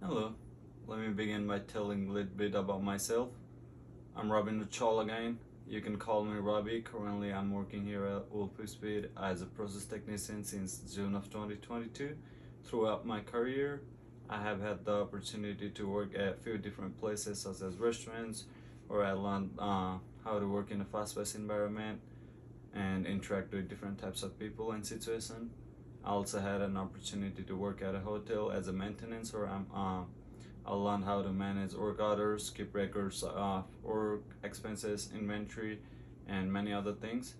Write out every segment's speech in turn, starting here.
Hello, let me begin by telling a little bit about myself. I'm Rabindra Chaulagain. You can call me Rabi. Currently, I'm working here at Persuasive as a process technician since June of 2022. Throughout my career, I have had the opportunity to work at a few different places such as restaurants, where I learned how to work in a fast-paced environment and interact with different types of people and situations. I also had an opportunity to work at a hotel as a maintenance, where I learned how to manage work orders, keep records of work expenses, inventory, and many other things.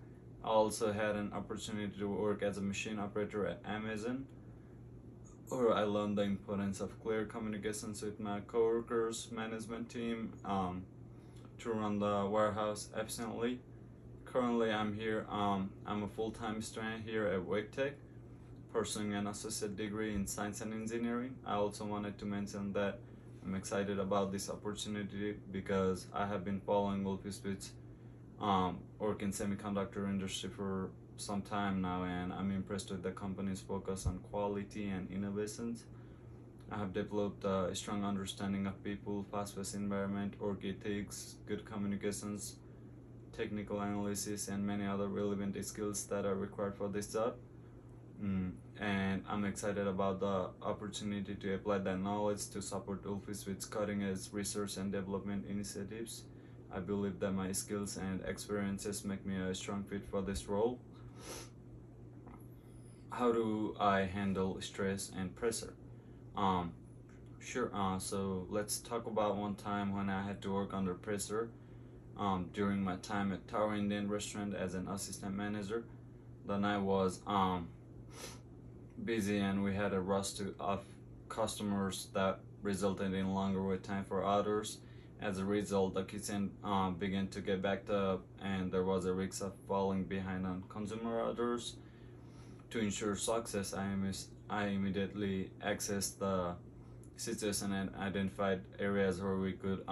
I also had an opportunity to work as a machine operator at Amazon, where I learned the importance of clear communications with my coworkers, management team, to run the warehouse efficiently. Currently, I'm a full-time student here at Wake Tech, pursuing an associate degree in science and engineering. I also wanted to mention that I'm excited about this opportunity because I have been following Wolfspeed's work in semiconductor industry for some time now, and I'm impressed with the company's focus on quality and innovations. I have developed a strong understanding of people, fast-paced environment, work ethics, good communications, technical analysis, and many other relevant skills that are required for this job. And I'm excited about the opportunity to apply that knowledge to support Ulfis with cutting-edge research and development initiatives. I believe that my skills and experiences make me a strong fit for this role. How do I handle stress and pressure? Um, sure. So let's talk about one time when I had to work under pressure. During my time at Tower Indian Restaurant as an assistant manager, the night was busy and we had a rush of customers that resulted in longer wait time for orders. As a result, the kitchen began to get backed up and there was a risk of falling behind on consumer orders. To ensure success, I immediately accessed the situation and identified areas where we could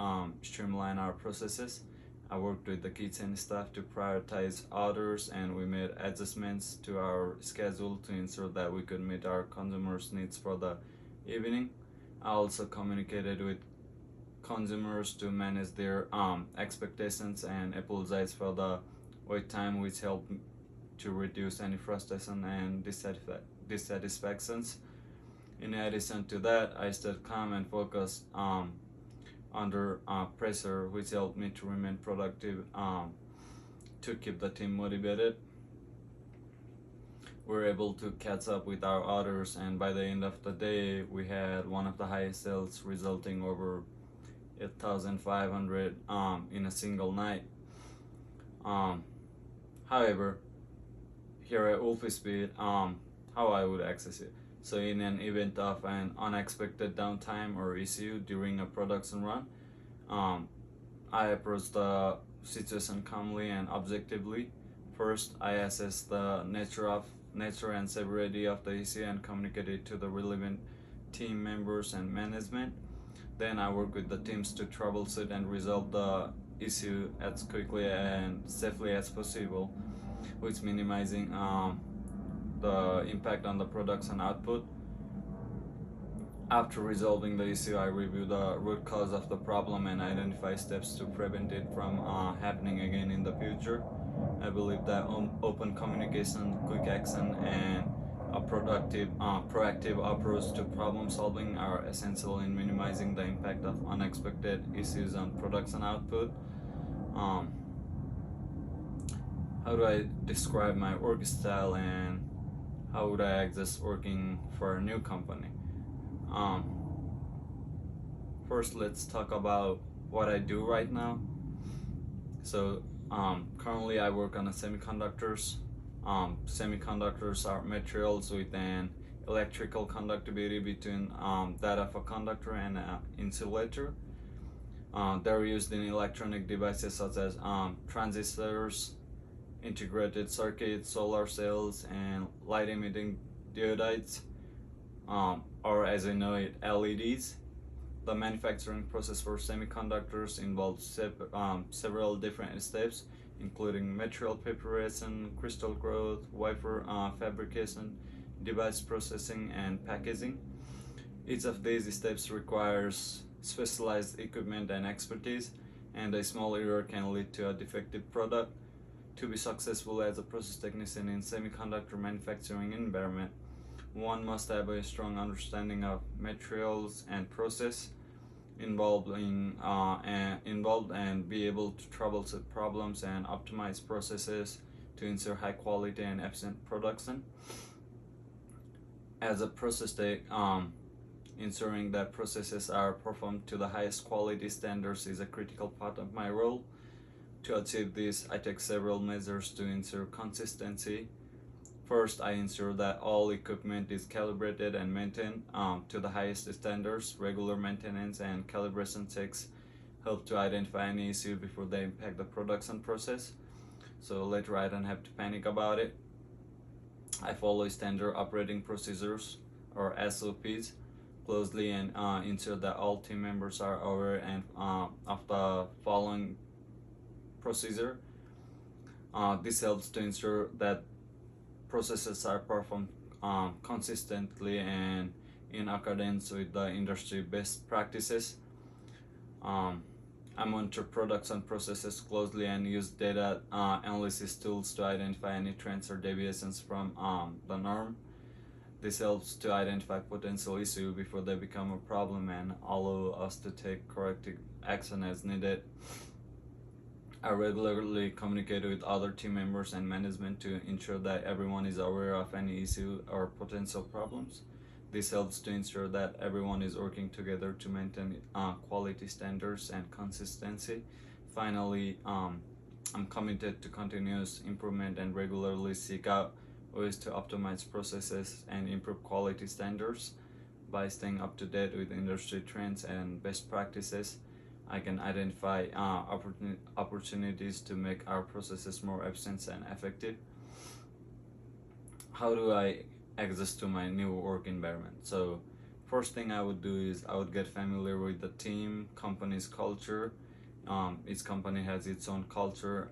streamline our processes. I worked with the kitchen staff to prioritize orders and we made adjustments to our schedule to ensure that we could meet our consumers' needs for the evening. I also communicated with consumers to manage their expectations and apologize for the wait time, which helped to reduce any frustration and dissatisfactions. In addition to that, I stayed calm and focused under pressure, which helped me to remain productive to keep the team motivated. We were able to catch up with our orders, and by the end of the day, we had one of the highest sales, resulting over 8,500 in a single night. However, here at Ulfspeed, how I would access it. So in an event of an unexpected downtime or issue during a production run, I approach the situation calmly and objectively. First, I assess the nature and severity of the issue and communicate it to the relevant team members and management. Then I work with the teams to troubleshoot and resolve the issue as quickly and safely as possible, which minimizing the impact on the production output. After resolving the issue, I review the root cause of the problem and identify steps to prevent it from happening again in the future. I believe that open communication, quick action, and a proactive approach to problem solving are essential in minimizing the impact of unexpected issues on production output. Um, how do I describe my work style and how would I access working for a new company? Um, First, let's talk about what I do right now. So, currently I work on a semiconductors. Semiconductors are materials with an electrical conductivity between that of a conductor and an insulator. They're used in electronic devices such as transistors, integrated circuits, solar cells, and light emitting diodes, or as I know it, LEDs. The manufacturing process for semiconductors involves several different steps, including material preparation, crystal growth, wafer fabrication, device processing, and packaging. Each of these steps requires specialized equipment and expertise, and a small error can lead to a defective product. To be successful as a process technician in semiconductor manufacturing environment, one must have a strong understanding of materials and process involved and be able to troubleshoot problems and optimize processes to ensure high quality and efficient production. As a process tech, ensuring that processes are performed to the highest quality standards is a critical part of my role. To achieve this, I take several measures to ensure consistency. First, I ensure that all equipment is calibrated and maintained to the highest standards. Regular maintenance and calibration checks help to identify any issue before they impact the production process, so later I don't have to panic about it. I follow standard operating procedures or SOPs closely and ensure that all team members are aware and of the following procedure. This helps to ensure that processes are performed consistently and in accordance with the industry best practices. I monitor production processes closely and use data analysis tools to identify any trends or deviations from the norm. This helps to identify potential issues before they become a problem and allow us to take corrective action as needed. I regularly communicate with other team members and management to ensure that everyone is aware of any issue or potential problems. This helps to ensure that everyone is working together to maintain quality standards and consistency. Finally, I'm committed to continuous improvement and regularly seek out ways to optimize processes and improve quality standards. By staying up to date with industry trends and best practices, I can identify opportunities to make our processes more efficient and effective. How do I adjust to my new work environment? So, first thing I would do is I would get familiar with the team, company's culture. Each company has its own culture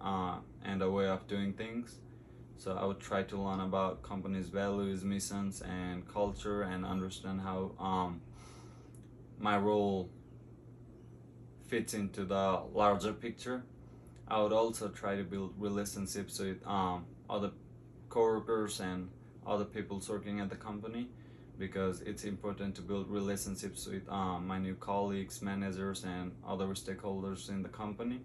and a way of doing things. So I would try to learn about company's values, missions, and culture, and understand how my role fits into the larger picture. I would also try to build relationships with other coworkers and other people working at the company, because it's important to build relationships with my new colleagues, managers, and other stakeholders in the company.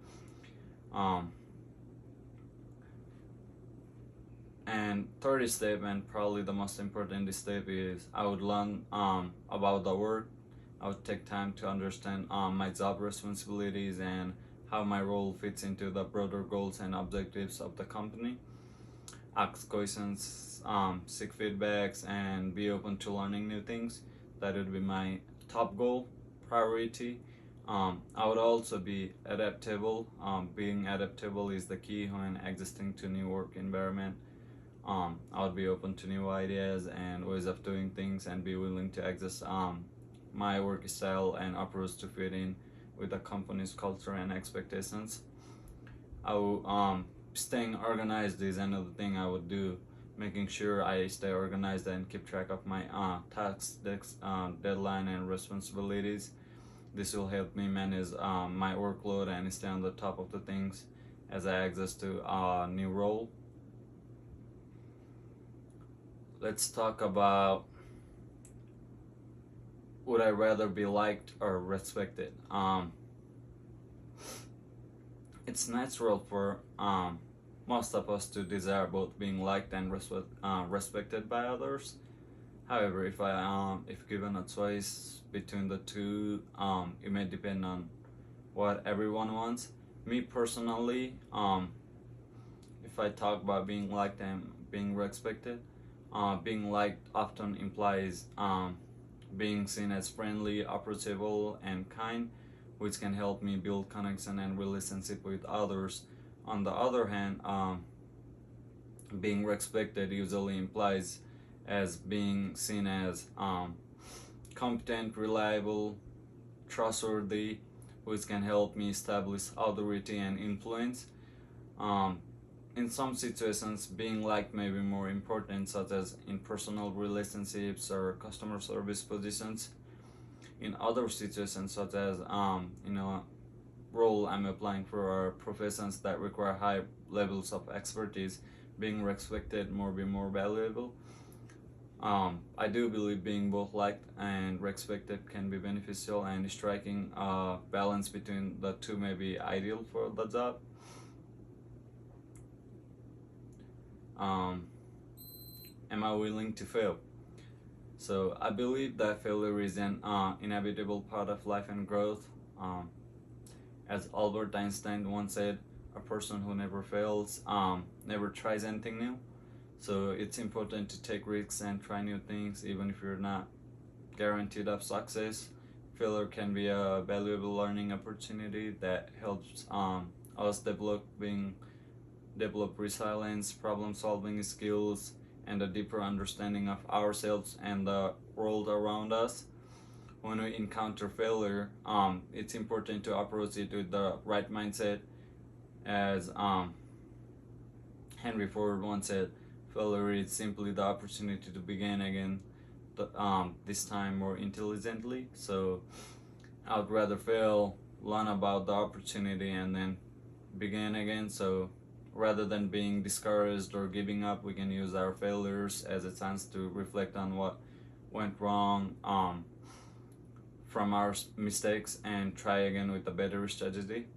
And third step, and probably the most important step, is I would learn about the work. I would take time to understand my job responsibilities and how my role fits into the broader goals and objectives of the company. Ask questions, seek feedbacks, and be open to learning new things. That would be my top goal, priority. I would also be adaptable. Being adaptable is the key when adjusting to new work environment. I would be open to new ideas and ways of doing things and be willing to adjust my work style and approach to fit in with the company's culture and expectations. I will, staying organized is another thing I would do, making sure I stay organized and keep track of my tasks, deadline, and responsibilities. This will help me manage my workload and stay on the top of the things as I adjust to a new role. Let's talk about, would I rather be liked or respected? It's natural for most of us to desire both being liked and respected by others. However, if given a choice between the two, it may depend on what everyone wants. Me personally, if I talk about being liked and being respected, being liked often implies being seen as friendly, approachable, and kind, which can help me build connection and relationship with others. On the other hand, being respected usually implies as being seen as competent, reliable, trustworthy, which can help me establish authority and influence. In some situations, being liked may be more important, such as in personal relationships or customer service positions. in other situations, such as role I'm applying for professions that require high levels of expertise, being respected be more valuable. I do believe being both liked and respected can be beneficial, and striking a balance between the two may be ideal for the job. Um, am I willing to fail? So I believe that failure is an inevitable part of life and growth. As Albert Einstein once said, a person who never fails never tries anything new. So it's important to take risks and try new things, even if you're not guaranteed of success. Failure can be a valuable learning opportunity that helps us develop resilience, problem-solving skills, and a deeper understanding of ourselves and the world around us. When we encounter failure, it's important to approach it with the right mindset, as Henry Ford once said, failure is simply the opportunity to begin again, this time more intelligently. So I would rather fail, learn about the opportunity, and then begin again. So rather than being discouraged or giving up, we can use our failures as a chance to reflect on what went wrong from our mistakes and try again with a better strategy.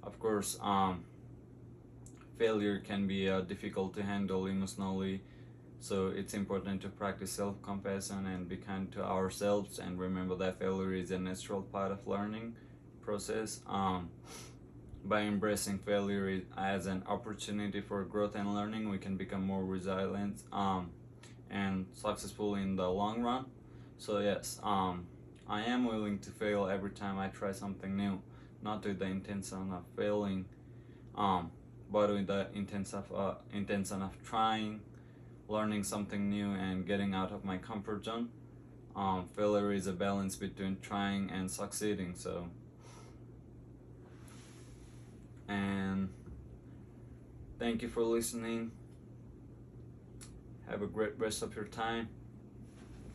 Of course, failure can be difficult to handle emotionally, so it's important to practice self-compassion and be kind to ourselves, and remember that failure is a natural part of learning process. By embracing failure as an opportunity for growth and learning, we can become more resilient and successful in the long run. So yes, I am willing to fail every time I try something new, not with the intention of failing, but with the intention of trying, learning something new, and getting out of my comfort zone. Failure is a balance between trying and succeeding. So, and thank you for listening. Have a great rest of your time.